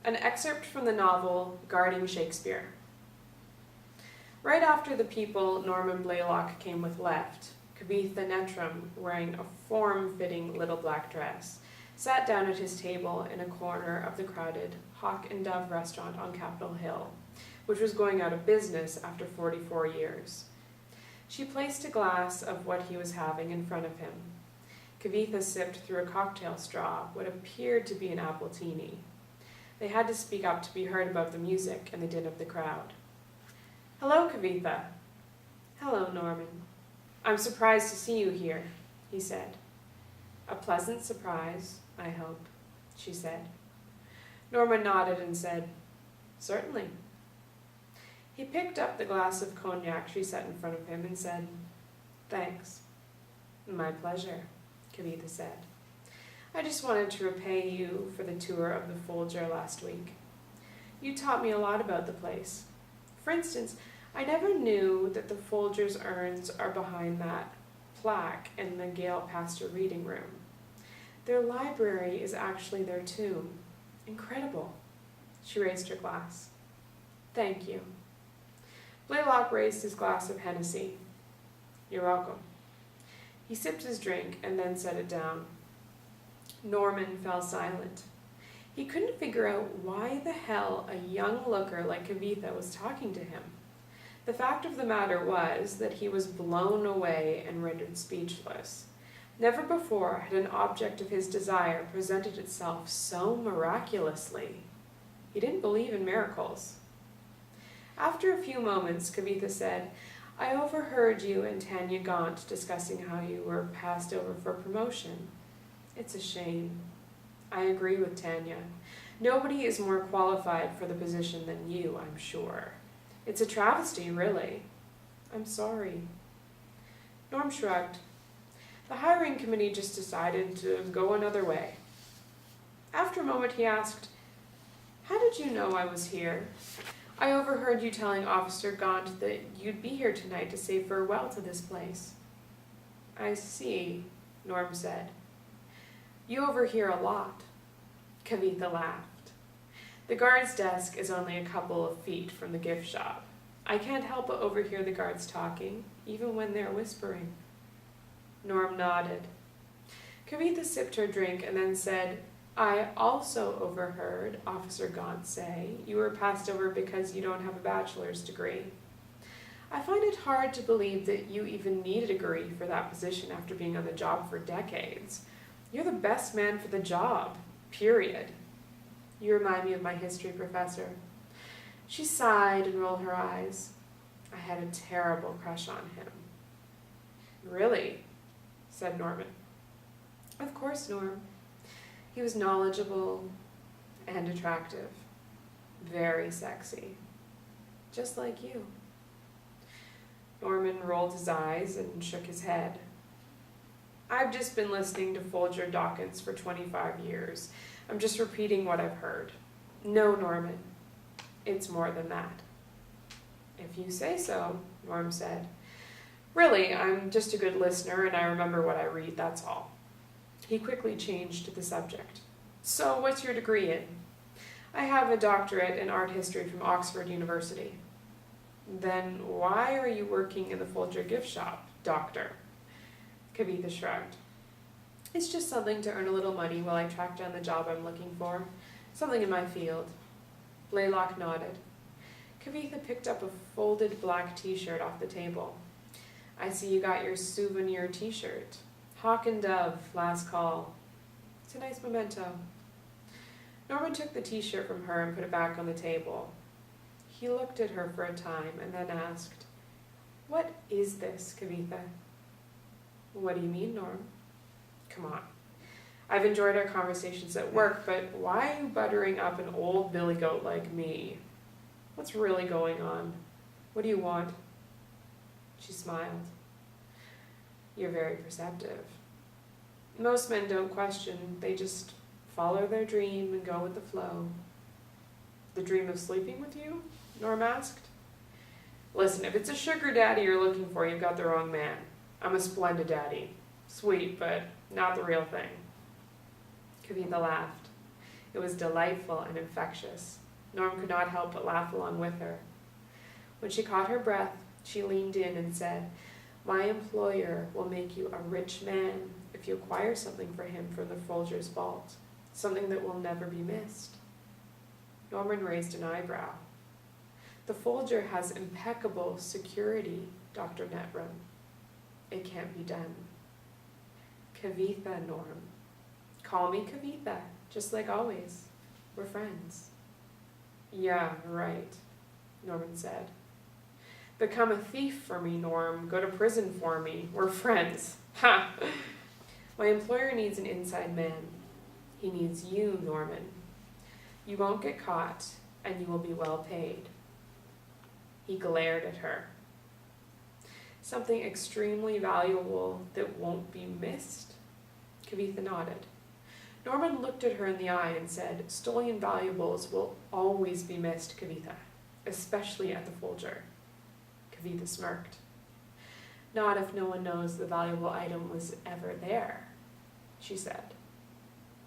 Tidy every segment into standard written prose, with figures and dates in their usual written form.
An excerpt from the novel Guarding Shakespeare. Right after the people Norman Blaylock came with left, Kavitha Nettram, wearing a form-fitting little black dress, sat down at his table in a corner of the crowded Hawk and Dove restaurant on Capitol Hill, which was going out of business after 44 years. She placed a glass of what he was having in front of him. Kavitha sipped through a cocktail straw what appeared to be an appletini. They had to speak up to be heard above the music and the din of the crowd. "Hello, Kavitha." "Hello, Norman. I'm surprised to see you here," he said. "A pleasant surprise, I hope," she said. Norman nodded and said, "Certainly." He picked up the glass of cognac she set in front of him and said, "Thanks." "My pleasure," Kavitha said. "I just wanted to repay you for the tour of the Folger last week. You taught me a lot about the place. For instance, I never knew that the Folger's urns are behind that plaque in the Gale Pastor reading room. Their library is actually their tomb. Incredible." She raised her glass. "Thank you." Blaylock raised his glass of Hennessy. "You're welcome." He sipped his drink and then set it down. Norman fell silent. He couldn't figure out why the hell a young looker like Kavitha was talking to him. The fact of the matter was that he was blown away and rendered speechless. Never before had an object of his desire presented itself so miraculously. He didn't believe in miracles. After a few moments, Kavitha said, "I overheard you and Tanya Gaunt discussing how you were passed over for promotion. It's a shame. I agree with Tanya. Nobody is more qualified for the position than you, I'm sure. It's a travesty, really. I'm sorry." Norm shrugged. The hiring committee just decided to go another way. After a moment, he asked, "How did you know I was here? I overheard you telling Officer Gaunt that you'd be here tonight to say farewell to this place." "I see," Norm said. "You overhear a lot." Kavitha laughed. "The guard's desk is only a couple of feet from the gift shop. I can't help but overhear the guards talking, even when they're whispering." Norm nodded. Kavitha sipped her drink and then said, "I also overheard Officer Gaunt say you were passed over because you don't have a bachelor's degree. I find it hard to believe that you even need a degree for that position after being on the job for decades. You're the best man for the job, period. You remind me of my history professor." She sighed and rolled her eyes. "I had a terrible crush on him." "Really?" said Norman. "Of course, Norm. He was knowledgeable and attractive. Very sexy. Just like you." Norman rolled his eyes and shook his head. "I've just been listening to Folger Dawkins for 25 years. I'm just repeating what I've heard." "No, Norman. It's more than that." "If you say so," Norm said. "Really, I'm just a good listener and I remember what I read, that's all." He quickly changed the subject. "So, what's your degree in?" "I have a doctorate in art history from Oxford University." "Then why are you working in the Folger gift shop, doctor?" Kavitha shrugged. "It's just something to earn a little money while I track down the job I'm looking for. Something in my field." Blaylock nodded. Kavitha picked up a folded black t-shirt off the table. "I see you got your souvenir t-shirt. Hawk and Dove, last call. It's a nice memento." Norman took the t-shirt from her and put it back on the table. He looked at her for a time and then asked, "What is this, Kavitha?" "What do you mean, Norm?" "Come on. I've enjoyed our conversations at work, but why are you buttering up an old billy goat like me? What's really going on? What do you want?" She smiled. "You're very perceptive. Most men don't question, they just follow their dream and go with the flow." "The dream of sleeping with you?" Norm asked. "Listen, if it's a sugar daddy you're looking for, you've got the wrong man. I'm a splendid daddy. Sweet, but not the real thing." Kavitha laughed. It was delightful and infectious. Norm could not help but laugh along with her. When she caught her breath, she leaned in and said, "My employer will make you a rich man if you acquire something for him from the Folger's vault, something that will never be missed." Norman raised an eyebrow. "The Folger has impeccable security, Dr. Nettram. It can't be done." "Kavitha, Norm. Call me Kavitha, just like always. We're friends." "Yeah, right," Norman said. "Become a thief for me, Norm. Go to prison for me. We're friends. Ha! My employer needs an inside man. He needs you, Norman. You won't get caught, and you will be well paid." He glared at her. "Something extremely valuable that won't be missed?" Kavitha nodded. Norman looked at her in the eye and said, "Stolen valuables will always be missed, Kavitha, especially at the Folger." Kavitha smirked. "Not if no one knows the valuable item was ever there," she said.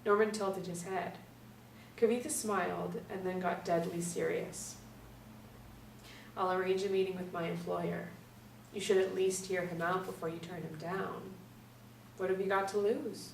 Norman tilted his head. Kavitha smiled and then got deadly serious. "I'll arrange a meeting with my employer. You should at least hear him out before you turn him down. What have you got to lose?"